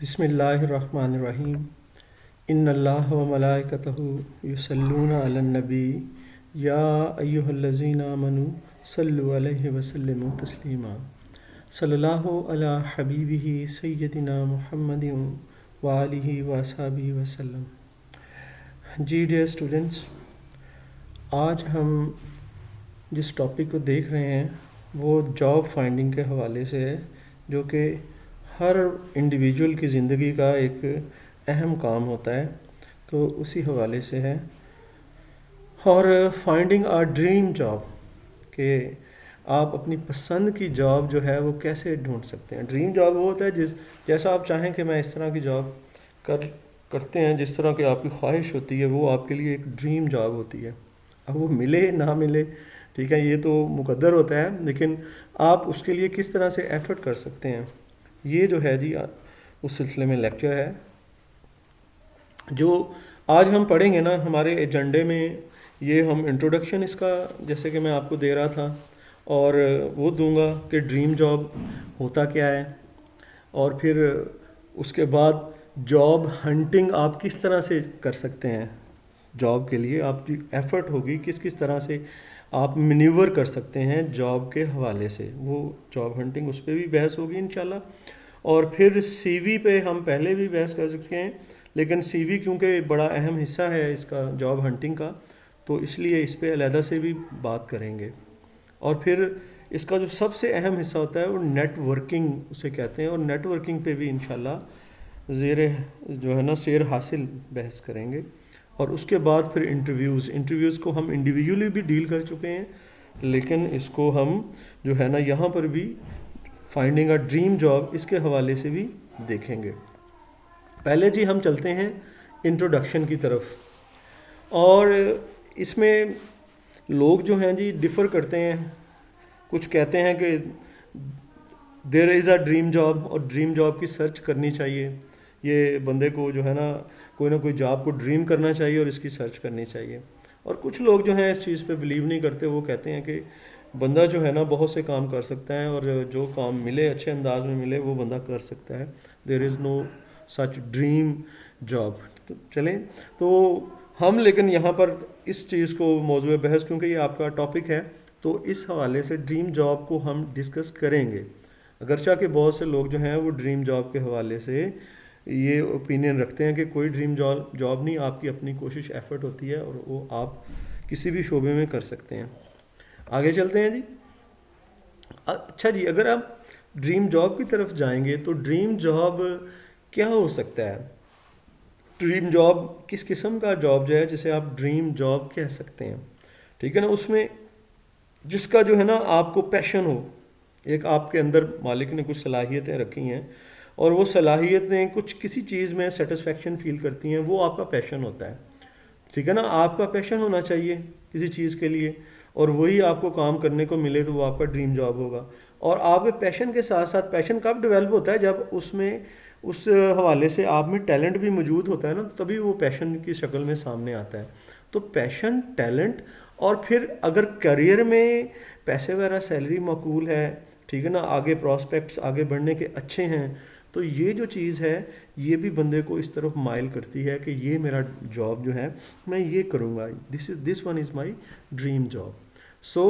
बिस्मिल्लाहिर्रहमानिर्रहीम। इन्नल्लाह व मलाइकतहु युसल्लूना अलन नबी या अय्युहल्लज़ीना आमनू सल्लु अलैहि व सल्लिमू तस्लीमा। सल्लल्लाहु अला हबीबिही सय्यदिना मुहम्मदिन व आलिहि व अस्हाबिहि वसल्लम। जी डियर स्टूडेंट्स, आज हम जिस टॉपिक को देख रहे हैं वो जॉब फाइंडिंग के हवाले से है, जो कि हर इंडिविजुअल की ज़िंदगी का एक अहम काम होता है, तो उसी हवाले से है। और फाइंडिंग आ ड्रीम जॉब कि आप अपनी पसंद की जॉब जो है वो कैसे ढूंढ सकते हैं। ड्रीम जॉब वो होता है जैसा आप चाहें कि मैं इस तरह की जॉब करते हैं, जिस तरह की आपकी ख्वाहिश होती है, वो आपके लिए एक ड्रीम जॉब होती है। अब वो मिले ना मिले, ठीक है, ये तो मुकद्दर होता है, लेकिन आप उसके लिए किस तरह से एफर्ट कर सकते हैं, ये जो है जी उस सिलसिले में लेक्चर है जो आज हम पढ़ेंगे ना। हमारे एजेंडे में ये हम इंट्रोडक्शन इसका जैसे कि मैं आपको दे रहा था, और वो दूंगा कि ड्रीम जॉब होता क्या है, और फिर उसके बाद जॉब हंटिंग आप किस तरह से कर सकते हैं। जॉब के लिए आपकी एफ़र्ट होगी किस किस तरह से आप मैन्यूवर कर सकते हैं जॉब के हवाले से, वो जॉब हंटिंग उस पर भी बहस होगी इंशाल्लाह। और फिर सीवी पे हम पहले भी बहस कर चुके हैं, लेकिन सीवी क्योंकि बड़ा अहम हिस्सा है इसका जॉब हंटिंग का, तो इसलिए इस पे अलहदा से भी बात करेंगे। और फिर इसका जो सबसे अहम हिस्सा होता है वो नेटवर्किंग उसे कहते हैं, और नेटवर्किंग पे भी इंशाल्लाह ज़ेर जो है ना शेर हासिल बहस करेंगे। और उसके बाद फिर इंटरव्यूज़ को हम इंडिविजुअली भी डील कर चुके हैं, लेकिन इसको हम जो है ना यहाँ पर भी फाइंडिंग अ ड्रीम जॉब इसके हवाले से भी देखेंगे। पहले जी हम चलते हैं इंट्रोडक्शन की तरफ, और इसमें लोग जो हैं जी डिफ़र करते हैं। कुछ कहते हैं कि there is a dream job, और ड्रीम जॉब की सर्च करनी चाहिए। ये बंदे को जो है ना कोई जॉब को ड्रीम करना चाहिए और इसकी सर्च करनी चाहिए। और कुछ लोग जो हैं इस चीज़ पे बिलीव नहीं करते, वो कहते हैं कि बंदा जो है ना बहुत से काम कर सकता है, और जो काम मिले अच्छे अंदाज में मिले वो बंदा कर सकता है। There is no such dream job. तो चलें, तो हम लेकिन यहाँ पर इस चीज़ को मौजूद बहस, क्योंकि ये आपका टॉपिक है, तो इस हवाले से ड्रीम जॉब को हम डिस्कस करेंगे। अगरचा कि बहुत से लोग जो हैं वो ड्रीम जॉब के हवाले से ये ओपिनियन रखते हैं कि कोई ड्रीम जॉब नहीं, आपकी अपनी कोशिश एफर्ट होती है और वो आप किसी भी शोबे में कर सकते हैं। आगे चलते हैं जी। अच्छा जी, अगर आप ड्रीम जॉब की तरफ जाएंगे तो ड्रीम जॉब क्या हो सकता है। ड्रीम जॉब किस किस्म का जॉब जो है जिसे आप ड्रीम जॉब कह सकते हैं, ठीक है ना। उसमें जिसका जो है ना आपको पैशन हो, एक आपके अंदर मालिक ने कुछ सलाहियतें रखी हैं और वो सलाहियतें कुछ किसी चीज़ में सेटिस्फेक्शन फील करती हैं, वो आपका पैशन होता है, ठीक है ना। आपका पैशन होना चाहिए किसी चीज़ के लिए, और वही आपको काम करने को मिले तो वो आपका ड्रीम जॉब होगा। और आपके पैशन के साथ साथ, पैशन कब डेवलप होता है, जब उसमें उस हवाले से आप में टैलेंट भी मौजूद होता है ना, तभी वो पैशन की शक्ल में सामने आता है। तो पैशन, टैलेंट, और फिर अगर करियर में पैसे वगैरह सैलरी माकूल है, ठीक है ना, आगे प्रॉस्पेक्ट्स आगे बढ़ने के अच्छे हैं, तो ये जो चीज़ है ये भी बंदे को इस तरफ माइल करती है कि ये मेरा जॉब जो है मैं ये करूँगा, this one is my dream job. So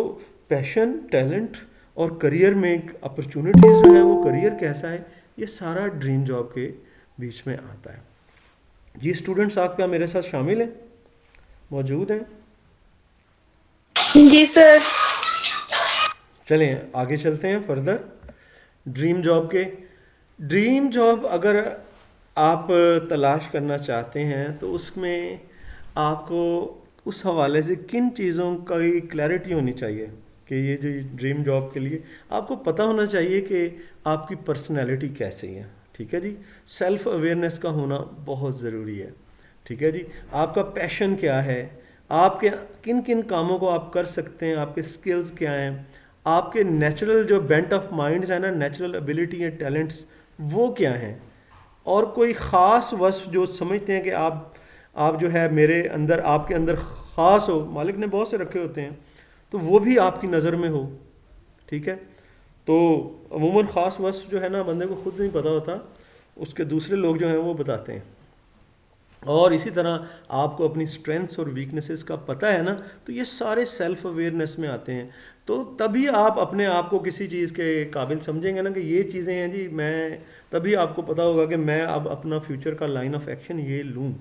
passion, talent और करियर में अपॉर्चुनिटीज़ जो है वो करियर कैसा है, ये सारा ड्रीम जॉब के बीच में आता है। ये स्टूडेंट्स आप क्या मेरे साथ शामिल हैं, मौजूद हैं? जी सर। चलें आगे चलते हैं फर्दर ड्रीम जॉब के। ड्रीम जॉब अगर आप तलाश करना चाहते हैं तो उसमें आपको उस हवाले से किन चीज़ों की क्लैरिटी होनी चाहिए कि ये जो ड्रीम जॉब के लिए आपको पता होना चाहिए कि आपकी पर्सनैलिटी कैसी है, ठीक है जी। सेल्फ अवेयरनेस का होना बहुत ज़रूरी है, ठीक है जी। आपका पैशन क्या है, आपके किन किन कामों को आप कर सकते हैं, आपके स्किल्स क्या हैं, आपके नेचुरल जो बेंट ऑफ माइंड्स है ना, नेचुरल एबिलिटी है, टैलेंट्स वो क्या हैं, और कोई ख़ास वस्फ जो समझते हैं कि आप जो है मेरे अंदर, आपके अंदर ख़ास हो, मालिक ने बहुत से रखे होते हैं, तो वो भी आपकी नज़र में हो, ठीक है। तो अमूमन ख़ास वस्फ जो है ना बंदे को खुद नहीं पता होता, उसके दूसरे लोग जो हैं वो बताते हैं। और इसी तरह आपको अपनी स्ट्रेंथ्स और वीकनेसेस का पता है ना, तो ये सारे सेल्फ अवेयरनेस में आते हैं। तो तभी आप अपने आप को किसी चीज़ के काबिल समझेंगे ना कि ये चीज़ें हैं जी, मैं तभी आपको पता होगा कि मैं अब अपना फ्यूचर का लाइन ऑफ एक्शन ये लूँ।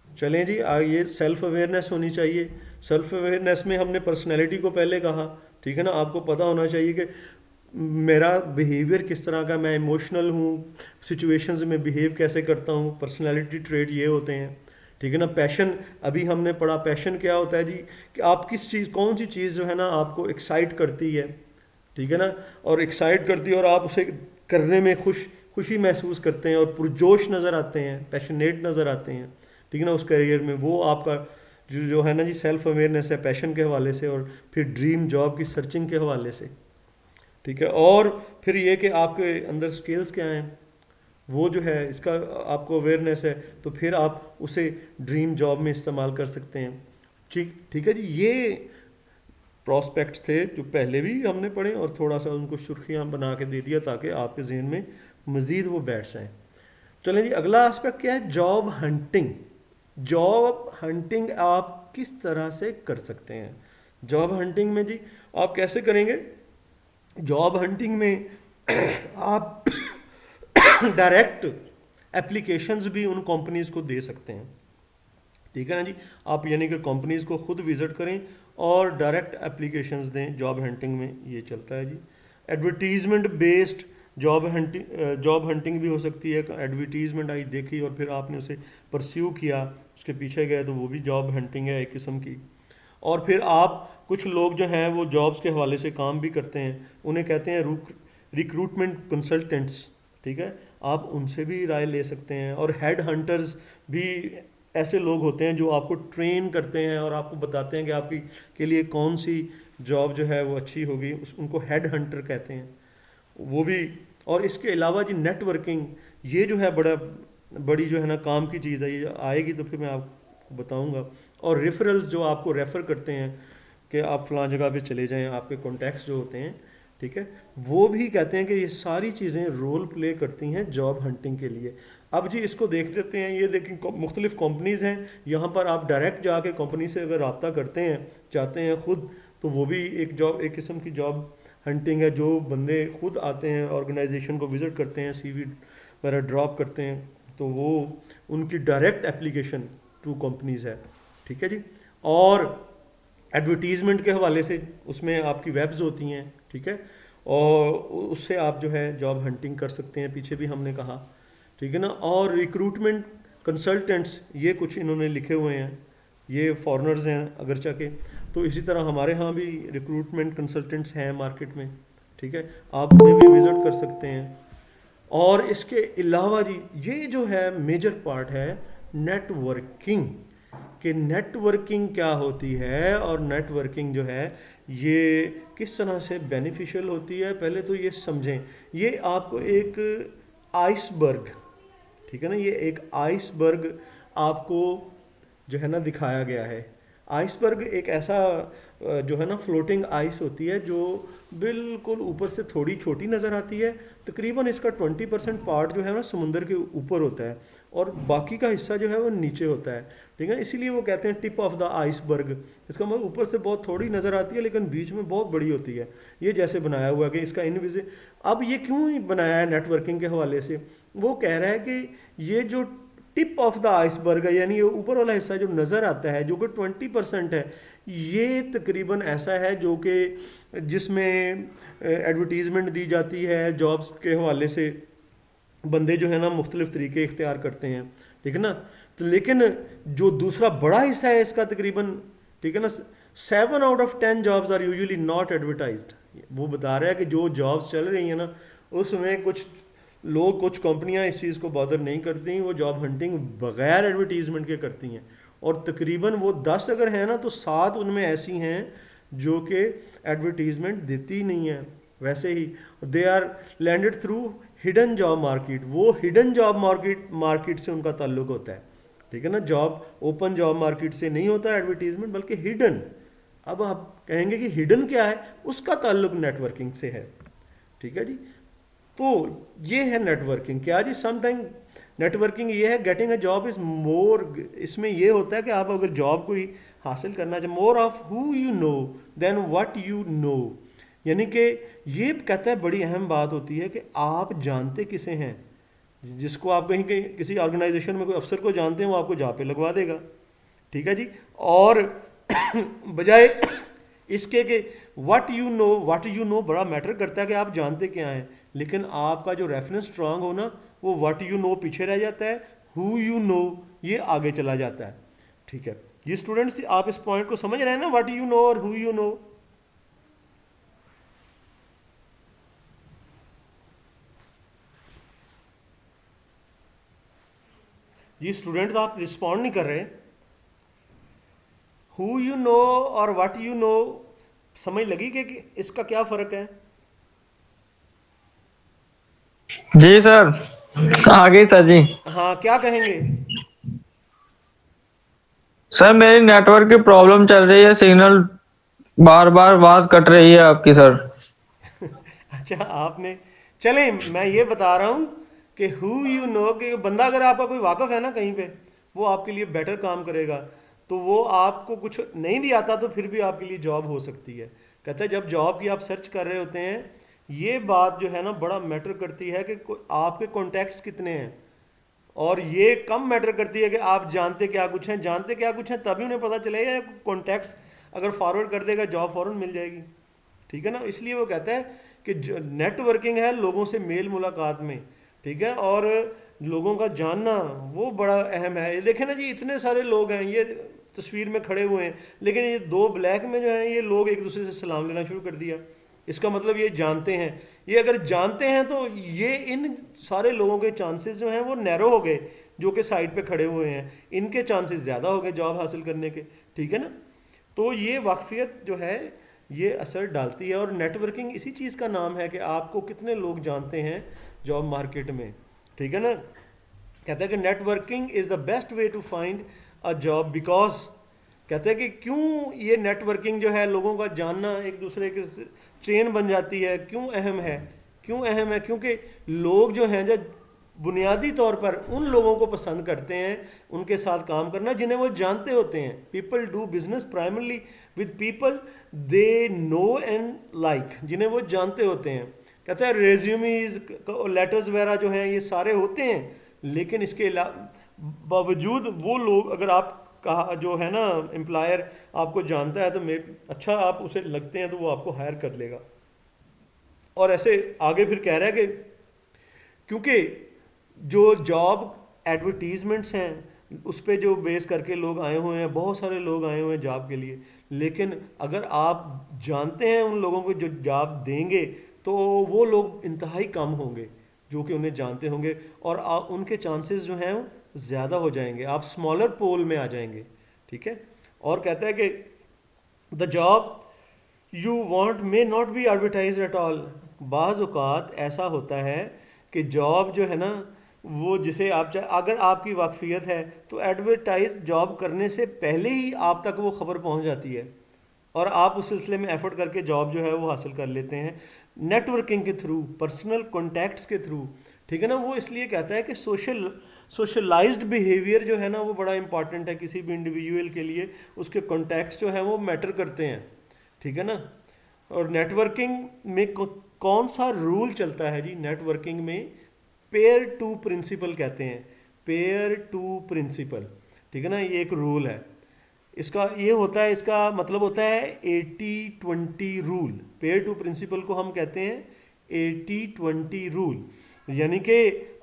चलें जी, ये सेल्फ अवेयरनेस होनी चाहिए। सेल्फ अवेयरनेस में हमने पर्सनैलिटी को पहले कहा, ठीक है ना। आपको पता होना चाहिए कि मेरा बिहेवियर किस तरह का, मैं इमोशनल हूँ, सिचुएशंस में बिहेव कैसे करता हूँ, पर्सनैलिटी ट्रेट ये होते हैं, ठीक है ना। पैशन, अभी हमने पढ़ा पैशन क्या होता है जी, कि आप किस चीज़, कौन सी चीज़ जो है ना आपको एक्साइट करती है, ठीक है ना, और एक्साइट करती है और आप उसे करने में खुशी महसूस करते हैं और पुरजोश नज़र आते हैं, पैशनेट नज़र आते हैं, ठीक है ना, उस करियर में। वो आपका जो है ना जी सेल्फ अवेयरनेस है पैशन के हवाले से, और फिर ड्रीम जॉब की सर्चिंग के हवाले से, ठीक है। और फिर ये कि आपके अंदर स्किल्स क्या हैं, वो जो है इसका आपको अवेयरनेस है, तो फिर आप उसे ड्रीम जॉब में इस्तेमाल कर सकते हैं। ठीक है जी। ये प्रॉस्पेक्ट्स थे जो पहले भी हमने पढ़े और थोड़ा सा उनको सुर्खियाँ बना के दे दिया ताकि आपके जहन में मज़ीद वो बैठ जाएँ। चलें जी, अगला एस्पेक्ट क्या है, जॉब हंटिंग। जॉब हंटिंग आप किस तरह से कर सकते हैं। जॉब हंटिंग में जी आप कैसे करेंगे, जॉब हंटिंग में आप डायरेक्ट एप्लीकेशंस भी उन कंपनीज को दे सकते हैं, ठीक है ना जी। आप यानी कि कंपनीज को खुद विजिट करें और डायरेक्ट एप्लीकेशंस दें, जॉब हंटिंग में ये चलता है जी। एडवर्टीजमेंट बेस्ड जॉब हंटिंग भी हो सकती है। एडवर्टीजमेंट आई देखी और फिर आपने उसे परस्यू किया, उसके पीछे गए, तो वो भी जॉब हंटिंग है एक किस्म की। और फिर आप, कुछ लोग जो हैं वो जॉब्स के हवाले से काम भी करते हैं, उन्हें कहते हैं रिक्रूटमेंट कंसल्टेंट्स, ठीक है, आप उनसे भी राय ले सकते हैं। और हेड हंटर्स भी ऐसे लोग होते हैं जो आपको ट्रेन करते हैं और आपको बताते हैं कि आपकी के लिए कौन सी जॉब जो है वो अच्छी होगी, उनको हेड हंटर कहते हैं वो भी। और इसके अलावा जी नेटवर्किंग, ये जो है बड़ी जो है ना काम की चीज़ है, ये आएगी तो फिर मैं आपको बताऊंगा। और रेफरल्स, जो आपको रेफ़र करते हैं कि आप फ़लाँ जगह पे चले जाएं, आपके कॉन्टैक्ट्स जो होते हैं, ठीक है, वो भी कहते हैं कि ये सारी चीज़ें रोल प्ले करती हैं जॉब हंटिंग के लिए। अब जी इसको देख लेते हैं, ये देखें मुख्तलिफ़ कंपनीज़ हैं, यहाँ पर आप डायरेक्ट जाके कंपनी से अगर रब्ता करते हैं, चाहते हैं ख़ुद, तो वो भी एक किस्म की जॉब हंटिंग है। जो बंदे खुद आते हैं, ऑर्गेनाइजेशन को विज़िट करते हैं, सीवी वगैरह ड्रॉप करते हैं, तो वो उनकी डायरेक्ट एप्लीकेशन टू कंपनीज़ है, ठीक है जी। और एडवर्टीज़मेंट के हवाले से उसमें आपकी वेब्स होती हैं, ठीक है, और उससे आप जो है जॉब हंटिंग कर सकते हैं, पीछे भी हमने कहा, ठीक है ना। और रिक्रूटमेंट कंसल्टेंट्स, ये कुछ इन्होंने लिखे हुए हैं, ये फॉरेनर्स हैं अगरचा के, तो इसी तरह हमारे यहाँ भी रिक्रूटमेंट कंसल्टेंट्स हैं मार्केट में, ठीक है, आप उन्हें भी विज़िट कर सकते हैं। और इसके अलावा जी ये जो है मेजर पार्ट है नेटवर्किंग, कि नेटवर्किंग क्या होती है और नेटवर्किंग जो है ये किस तरह से बेनिफिशियल होती है। पहले तो ये समझें, ये आपको एक आइसबर्ग, ठीक है ना, ये एक आइसबर्ग आपको जो है ना दिखाया गया है। आइसबर्ग एक ऐसा जो है ना फ्लोटिंग आइस होती है जो बिल्कुल ऊपर से थोड़ी छोटी नज़र आती है, तकरीबन इसका 20% पार्ट जो है ना समुंदर के ऊपर होता है और बाकी का हिस्सा जो है वो नीचे होता है, ठीक है। इसीलिए वो कहते हैं टिप ऑफ द आइसबर्ग। इसका मतलब ऊपर से बहुत थोड़ी नज़र आती है लेकिन बीच में बहुत बड़ी होती है। ये जैसे बनाया हुआ है कि इसका इनविजिबल। अब ये क्यों बनाया है नेटवर्किंग के हवाले से, वो कह रहा है कि ये जो टिप ऑफ द आइसबर्ग है, यानी ये ऊपर वाला हिस्सा जो नज़र आता है जो कि 20% है, ये तकरीबन ऐसा है जो कि जिसमें एडवर्टीज़मेंट दी जाती है जॉब्स के हवाले से, बंदे जो है ना मुख्तलिफ तरीके इख्तियार करते हैं, ठीक है ना। तो लेकिन जो दूसरा बड़ा हिस्सा है इसका तकरीबन, ठीक है ना, 7 out of 10 jobs are usually not advertised. वो बता रहा है कि जो जॉब्स चल रही हैं ना उसमें कुछ लोग, कुछ कंपनियां इस चीज़ को बॉदर नहीं करती, वो जॉब हंटिंग बगैर एडवर्टीज़मेंट के करती हैं। और तकरीबन वो 10 अगर है ना तो 7 उनमें ऐसी हैं जो कि एडवर्टीज़मेंट देती नहीं है। वैसे ही they are landed through hidden job market, वो हिडन जॉब मार्केट से उनका ताल्लुक होता है, ठीक है ना। जॉब ओपन जॉब मार्केट से नहीं होता एडवर्टीज़मेंट, बल्कि हिडन। अब आप कहेंगे कि हिडन क्या है, उसका ताल्लुक नेटवर्किंग से है, ठीक है जी। तो ये है नेटवर्किंग। क्या जी, समटाइम नेटवर्किंग ये है, getting a job is more, इसमें ये होता है कि आप अगर जॉब कोई हासिल करना चाहे, more of who you know then what you know. यानी कि ये कहता है बड़ी अहम बात होती है कि आप जानते किसे हैं। जिसको आप कहीं कहीं किसी ऑर्गेनाइजेशन में कोई अफसर को जानते हैं, वो आपको जॉब पे लगवा देगा, ठीक है जी। और बजाय इसके कि व्हाट यू नो बड़ा मैटर करता है कि आप जानते क्या हैं, लेकिन आपका जो रेफरेंस स्ट्रांग हो ना, वो व्हाट यू नो पीछे रह जाता है, हु यू नो ये आगे चला जाता है, ठीक है। ये स्टूडेंट्स आप इस पॉइंट को समझ रहे हैं ना, व्हाट यू नो और हु यू नो। ये स्टूडेंट्स आप रिस्पॉन्ड नहीं कर रहे। हु यू नो और व्हाट यू नो समझ लगी कि इसका क्या फर्क है? जी सर, आ गई सर जी। हाँ, क्या कहेंगे? सर मेरी नेटवर्क की प्रॉब्लम चल रही है, सिग्नल बार बार आवाज कट रही है आपकी सर। अच्छा, आपने, चलें मैं ये बता रहा हूँ कि हु यू नो, कि बंदा अगर आपका कोई वाकफ़ है ना कहीं पे, वो आपके लिए बेटर काम करेगा। तो वो आपको कुछ नहीं भी आता तो फिर भी आपके लिए जॉब हो सकती है। कहते हैं जब जॉब की आप सर्च कर रहे होते हैं, ये बात जो है ना बड़ा मैटर करती है कि आपके कॉन्टैक्ट्स कितने हैं। और ये कम मैटर करती है कि आप जानते क्या कुछ हैं। जानते क्या कुछ हैं तभी उन्हें पता चलेगा, कॉन्टैक्ट्स अगर फॉरवर्ड कर देगा जॉब फ़ौरन मिल जाएगी, ठीक है ना। इसलिए वो कहता है कि नेटवर्किंग है लोगों से मेल मुलाकात में, ठीक है, और लोगों का जानना वो बड़ा अहम है। ये देखें ना जी, इतने सारे लोग हैं, ये तस्वीर में खड़े हुए हैं, लेकिन ये दो ब्लैक में जो हैं ये लोग एक दूसरे से सलाम लेना शुरू कर दिया। इसका मतलब ये जानते हैं। ये अगर जानते हैं तो ये इन सारे लोगों के चांसेस जो हैं वो नैरो हो गए, जो कि साइड पे खड़े हुए हैं, इनके चांसेस ज़्यादा हो गए जॉब हासिल करने के, ठीक है ना। तो ये वाकफियत जो है ये असर डालती है। और नेटवर्किंग इसी चीज़ का नाम है कि आपको कितने लोग जानते हैं जॉब मार्केट में, ठीक है ना। कहते हैं कि networking is the best way to find a job, because कहते हैं कि क्यों ये नेटवर्किंग जो है, लोगों का जानना, एक दूसरे के चेन बन जाती है, क्यों अहम है? क्यों अहम है? क्योंकि लोग जो हैं जो बुनियादी तौर पर उन लोगों को पसंद करते हैं उनके साथ काम करना जिन्हें वो जानते होते हैं। People do business primarily with people they know and like, जिन्हें वो जानते होते हैं। कहते हैं रेज्यूमीज, लेटर्स वगैरह जो हैं ये सारे होते हैं, लेकिन इसके बावजूद वो लोग, अगर आप कहा जो है ना एम्प्लॉयर आपको जानता है तो मैं अच्छा आप उसे लगते हैं तो वो आपको हायर कर लेगा। और ऐसे आगे फिर कह रहा है कि क्योंकि जो जॉब एडवर्टीजमेंट्स हैं उस पर जो बेस करके लोग आए हुए हैं, बहुत सारे लोग आए हुए हैं जॉब के लिए, लेकिन अगर आप जानते हैं उन लोगों को जो जॉब देंगे तो वो लोग इंतहाई कम होंगे जो कि उन्हें जानते होंगे, और उनके चांसेस जो हैं वो ज़्यादा हो जाएंगे, आप स्मॉलर पोल में आ जाएंगे, ठीक है। और कहता है कि the job you want may not be advertise at all. बाज़ औक़ात ऐसा होता है कि जॉब जो है ना वो जिसे आप अगर आपकी वाकफियत है तो एडवर्टाइज जॉब करने से पहले ही आप तक वो ख़बर पहुंच जाती है और आप उस सिलसिले में एफर्ट करके जॉब जो है वो हासिल कर लेते हैं नेटवर्किंग के थ्रू, पर्सनल कॉन्टैक्ट्स के थ्रू, ठीक है ना। वो इसलिए कहता है कि सोशलाइज्ड बिहेवियर जो है ना वो बड़ा इंपॉर्टेंट है किसी भी इंडिविजुअल के लिए। उसके कॉन्टैक्ट्स जो हैं वो मैटर करते हैं, ठीक है ना। और नेटवर्किंग में कौन सा रूल चलता है जी? नेटवर्किंग में पेयर टू प्रिंसिपल कहते हैं, पेयर टू प्रिंसिपल, ठीक है ना। ये एक रूल है, इसका ये होता है, इसका मतलब होता है 80-20 रूल। पेयर टू प्रिंसिपल को हम कहते हैं 80-20 रूल। यानी कि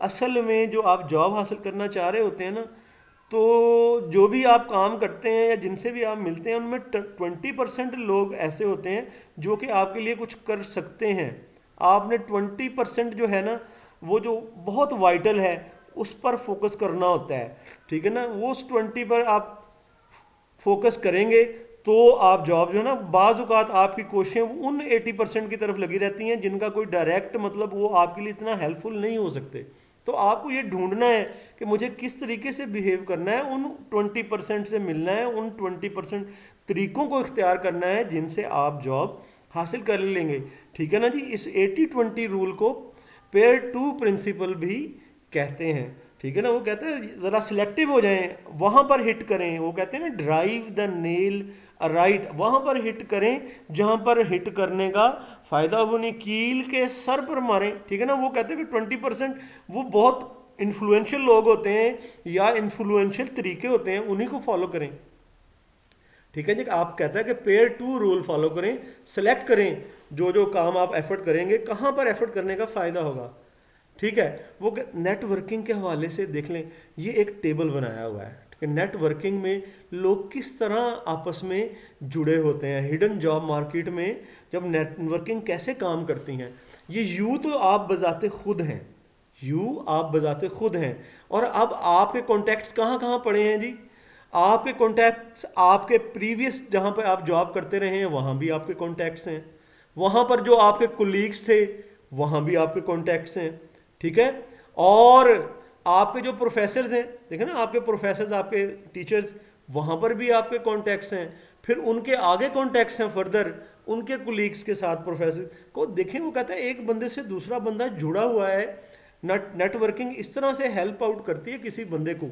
असल में जो आप जॉब हासिल करना चाह रहे होते हैं ना, तो जो भी आप काम करते हैं या जिनसे भी आप मिलते हैं उनमें 20% लोग ऐसे होते हैं जो कि आपके लिए कुछ कर सकते हैं। आपने 20% जो है ना वो जो बहुत वाइटल है उस पर फोकस करना होता है, ठीक है ना। वो उस 20 पर आप फोकस करेंगे तो आप जॉब जो है ना, बाज़ औक़ात आपकी कोशिशें उन 80% की तरफ लगी रहती हैं जिनका कोई डायरेक्ट मतलब वो आपके लिए इतना हेल्पफुल नहीं हो सकते। तो आपको ये ढूंढना है कि मुझे किस तरीके से बिहेव करना है, उन 20% से मिलना है, उन 20% तरीक़ों को इख्तियार करना है जिनसे आप जॉब हासिल कर लेंगे, ठीक है ना जी। इस 80-20 रूल को पेयर टू प्रिंसिपल भी कहते हैं, ठीक है ना। वो कहते हैं ज़रा सिलेक्टिव हो जाएं, वहाँ पर हिट करें। वो कहते हैं ना ड्राइव द नेल राइट, वहाँ पर हिट करें जहाँ पर हिट करने का फ़ायदा हो, नहीं कील के सर पर मारें, ठीक है ना। वो कहते हैं कि 20% वो बहुत इन्फ्लुएंशियल लोग होते हैं या इन्फ्लुएंशियल तरीके होते हैं, उन्हीं को फॉलो करें, ठीक है जी। आप कहते हैं कि पेयर टू रूल फॉलो करें, सेलेक्ट करें जो जो काम आप एफर्ट करेंगे, कहाँ पर एफर्ट करने का फ़ायदा होगा, ठीक है। वो नेटवर्किंग के हवाले से देख लें, ये एक टेबल बनाया हुआ है, ठीक है। नेटवर्किंग में लोग किस तरह आपस में जुड़े होते हैं, हिडन जॉब मार्केट में जब नेटवर्किंग कैसे काम करती हैं। ये यू तो आप बजाते खुद हैं, यू आप बजाते खुद हैं, और अब आपके कॉन्टैक्ट्स कहाँ कहाँ पड़े हैं जी। आपके कॉन्टैक्ट्स आपके प्रीवियस जहाँ पर आप जॉब करते रहे हैं वहाँ भी आपके कॉन्टैक्ट्स हैं, वहाँ पर जो आपके कोलीग्स थे वहाँ भी आपके कॉन्टैक्ट्स हैं, ठीक है। और आपके जो प्रोफेसर्स हैं, देखें ना, आपके प्रोफेसर्स, आपके टीचर्स, वहाँ पर भी आपके कॉन्टैक्ट्स हैं। फिर उनके आगे कॉन्टैक्ट्स हैं फर्दर उनके कोलीग्स के साथ, प्रोफेसर को देखें। वो कहता है एक बंदे से दूसरा बंदा जुड़ा हुआ है। नेटवर्किंग इस तरह से हेल्प आउट करती है किसी बंदे को।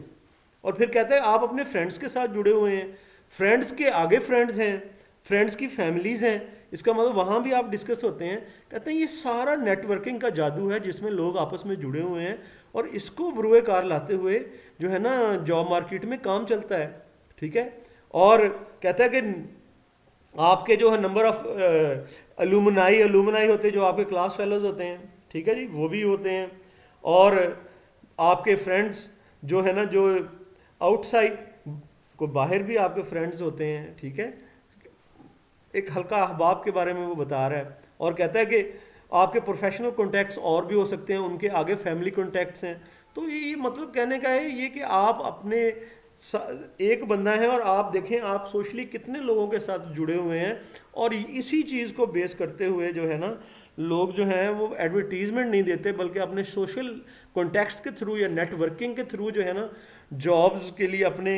और फिर कहता है आप अपने फ्रेंड्स के साथ जुड़े हुए हैं, फ्रेंड्स के आगे फ्रेंड्स हैं, फ्रेंड्स की फैमिलीज़ हैं, इसका मतलब वहाँ भी आप डिस्कस होते हैं। कहते हैं ये सारा नेटवर्किंग का जादू है जिसमें लोग आपस में जुड़े हुए हैं, और इसको बुरुए कार लाते हुए जो है ना जॉब मार्केट में काम चलता है, ठीक है। और कहता है कि आपके जो है नंबर ऑफ अलुमनाई होते हैं, जो आपके क्लास फेलोज होते हैं, ठीक है जी, वो भी होते हैं। और आपके फ्रेंड्स जो है ना, जो आउटसाइड को बाहर भी आपके फ्रेंड्स होते हैं, ठीक है। एक हल्का अहबाब के बारे में वो बता रहा है, और कहता है कि आपके प्रोफेशनल कॉन्टैक्ट्स और भी हो सकते हैं, उनके आगे फैमिली कॉन्टैक्ट्स हैं। तो ये मतलब कहने का है ये कि आप अपने एक बंदा है और आप देखें आप सोशली कितने लोगों के साथ जुड़े हुए हैं, और इसी चीज़ को बेस करते हुए जो है ना लोग जो हैं वो एडवर्टीजमेंट नहीं देते, बल्कि अपने सोशल कॉन्टैक्ट्स के थ्रू या नेटवर्किंग के थ्रू जो है ना जॉब्स के लिए अपने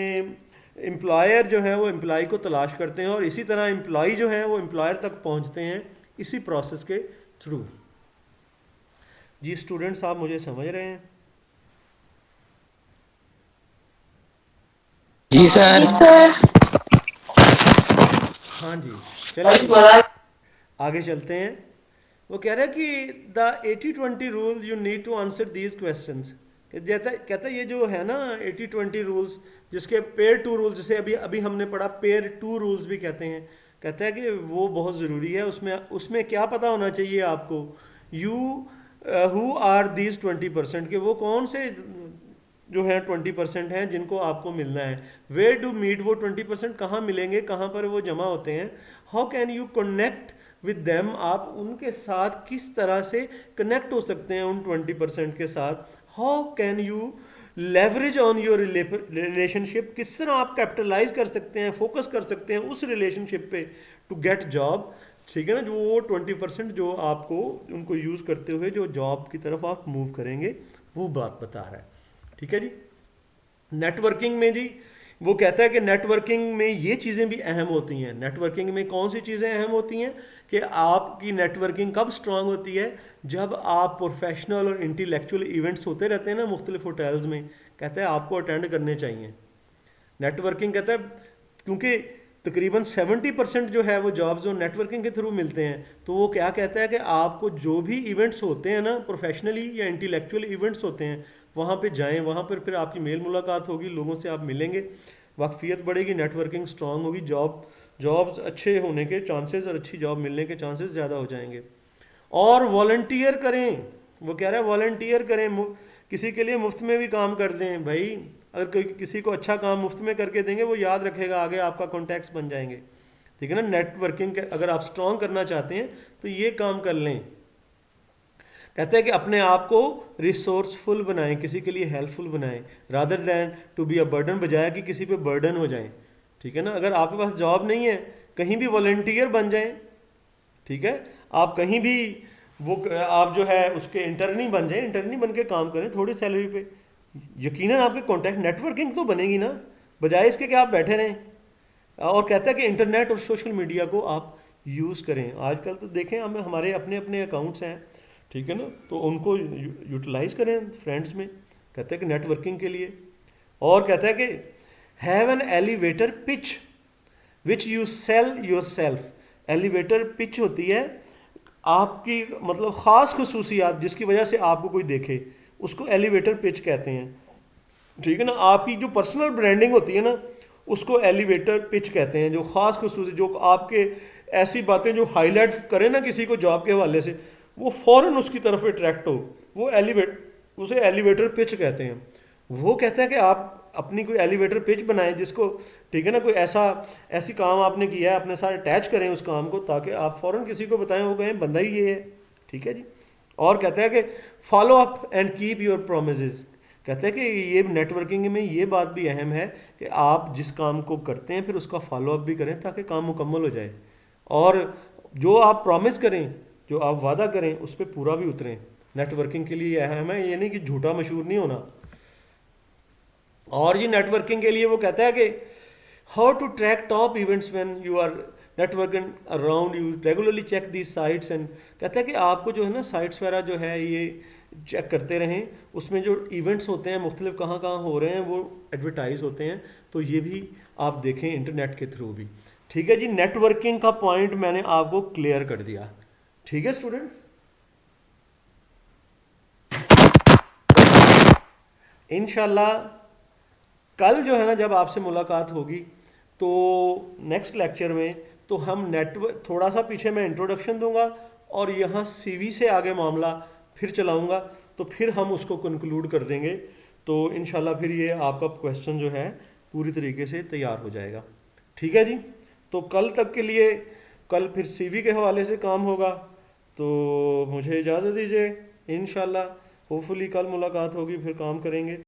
एम्प्लॉयर जो है वो एम्प्लॉय को तलाश करते हैं, और इसी तरह एम्प्लॉय जो है वो एम्प्लॉयर तक पहुंचते हैं इसी प्रोसेस के थ्रू। जी स्टूडेंट्स, आप मुझे समझ रहे हैं? जी सर। हाँ जी, चलिए आगे चलते हैं। वो कह रहा है कि the 80-20 rule you need to answer these questions. कहता है ये जो है ना 80-20 रूल्स, जिसके पेयर टू रूल्स, जैसे अभी अभी हमने पढ़ा पेयर टू रूल्स भी कहते हैं। कहता है कि वो बहुत ज़रूरी है। उसमें क्या पता होना चाहिए आपको, यू हु आर दीज 20%, के वो कौन से जो है 20% हैं जिनको आपको मिलना है। वेयर डू मीट, वो 20% कहाँ मिलेंगे, कहाँ पर वो जमा होते हैं। How can you connect with them, आप उनके साथ किस तरह से कनेक्ट हो सकते हैं उन 20% के साथ। How can you leverage on your relationship, किस तरह आप कैपिटलाइज कर सकते हैं, फोकस कर सकते हैं उस रिलेशनशिप पे टू गेट जॉब, ठीक है ना। जो वो 20% जो आपको उनको यूज़ करते हुए जो जॉब की तरफ आप मूव करेंगे, वो बात बता रहा है, ठीक है जी। नेटवर्किंग में जी वो कहता है कि नेटवर्किंग में ये चीज़ें भी अहम होती हैं। नेटवर्किंग में कौन सी चीज़ें अहम होती हैं कि आपकी नेटवर्किंग कब स्ट्रांग होती है, जब आप प्रोफेशनल और इंटेलेक्चुअल इवेंट्स होते रहते हैं ना मुख्तलिफ होटल्स में, कहता है आपको अटेंड करने चाहिए। नेटवर्किंग कहता है क्योंकि तकरीबन 70% जो है वो जॉब्स जो नेटवर्किंग के थ्रू मिलते हैं, तो वो क्या कहता है कि आपको जो भी इवेंट्स होते हैं ना प्रोफेशनली या इंटेलेक्चुअल इवेंट्स होते हैं, वहाँ पे जाएं, वहाँ पर फिर आपकी मेल मुलाकात होगी, लोगों से आप मिलेंगे, वाकफियत बढ़ेगी, नेटवर्किंग स्ट्रांग होगी, जॉब्स अच्छे होने के चांसेस और अच्छी जॉब मिलने के चांसेस ज़्यादा हो जाएंगे। और वॉलंटियर करें, वो कह रहा है वॉलंटियर करें, किसी के लिए मुफ्त में भी काम कर दें भाई। अगर कोई किसी को अच्छा काम मुफ्त में करके देंगे, वो याद रखेगा, आगे आपका कॉन्टैक्ट्स बन जाएंगे, ठीक है ना। नेटवर्किंग अगर आप स्ट्रांग करना चाहते हैं तो ये काम कर लें। कहते हैं कि अपने आप को रिसोर्सफुल बनाएं, किसी के लिए हेल्पफुल बनाएं, rather than to be a burden, बजाय कि किसी पे बर्डन हो जाएं, ठीक है ना। अगर आपके पास जॉब नहीं है, कहीं भी वॉलंटियर बन जाएं, ठीक है। आप कहीं भी वो आप जो है उसके इंटर्नी बन जाएं, इंटर्नी बन के काम करें थोड़ी सैलरी पे, यकीनन आपके कॉन्टैक्ट नेटवर्किंग तो बनेगी ना, बजाय इसके कि आप बैठे रहें। और कहता है कि इंटरनेट और सोशल मीडिया को आप यूज़ करें। आजकल तो देखें हमें हमारे अपने अपने अकाउंट्स हैं, ठीक है ना, तो उनको यूटिलाइज करें फ्रेंड्स में, कहते हैं कि नेटवर्किंग के लिए। और कहता है कि have an elevator pitch which you sell your self. Elevator pitch होती है आपकी मतलब ख़ास खसूसियात जिसकी वजह से आपको कोई देखे, उसको एलिवेटर पिच कहते हैं। ठीक है ना, आपकी जो पर्सनल ब्रांडिंग होती है ना, उसको एलिवेटर पिच कहते हैं। जो ख़ास खसूसी, जो आपके ऐसी बातें जो हाईलाइट करें ना किसी को जॉब के हवाले से, वो फ़ौरन उसकी तरफ अट्रैक्ट हो, वो उसे एलिवेटर पिच कहते हैं। वो कहते हैं कि आप अपनी कोई एलिवेटर पिच बनाएं जिसको, ठीक है ना, कोई ऐसी काम आपने किया है अपने साथ अटैच करें उस काम को, ताकि आप फ़ौरन किसी को बताएं, वो कहें बंदा ही ये है। ठीक है जी। और कहते हैं कि follow up and keep your promises. कहते हैं कि ये नेटवर्किंग में ये बात भी अहम है कि आप जिस काम को करते हैं फिर उसका फॉलो अप भी करें ताकि काम मुकम्मल हो जाए, और जो आप प्रॉमिस करें, जो आप वादा करें, उस पर पूरा भी उतरें। नेटवर्किंग के लिए अहम है, ये नहीं कि झूठा मशहूर नहीं होना। और ये नेटवर्किंग के लिए वो कहता है कि how to track top events when you are networking around, you regularly check the sites and. कहता है कि आपको जो है ना साइट्स वगैरह जो है ये चेक करते रहें, उसमें जो इवेंट्स होते हैं मुख्तलिफ कहाँ कहाँ हो रहे हैं वो एडवर्टाइज होते हैं, तो ये भी आप देखें इंटरनेट के थ्रू भी। ठीक है जी, नेटवर्किंग का पॉइंट मैंने आपको क्लियर कर दिया। ठीक है स्टूडेंट्स, इंशाल्लाह कल जो है ना जब आपसे मुलाकात होगी तो नेक्स्ट लेक्चर में तो हम नेटवर्क, थोड़ा सा पीछे मैं इंट्रोडक्शन दूंगा और यहाँ सीवी से आगे मामला फिर चलाऊंगा, तो फिर हम उसको कंक्लूड कर देंगे। तो इंशाल्लाह फिर ये आपका क्वेश्चन जो है पूरी तरीके से तैयार हो जाएगा। ठीक है जी, तो कल तक के लिए, कल फिर सीवी के हवाले से काम होगा, तो मुझे इजाज़त दीजिए। इंशाल्लाह होपफुली कल मुलाकात होगी, फिर काम करेंगे।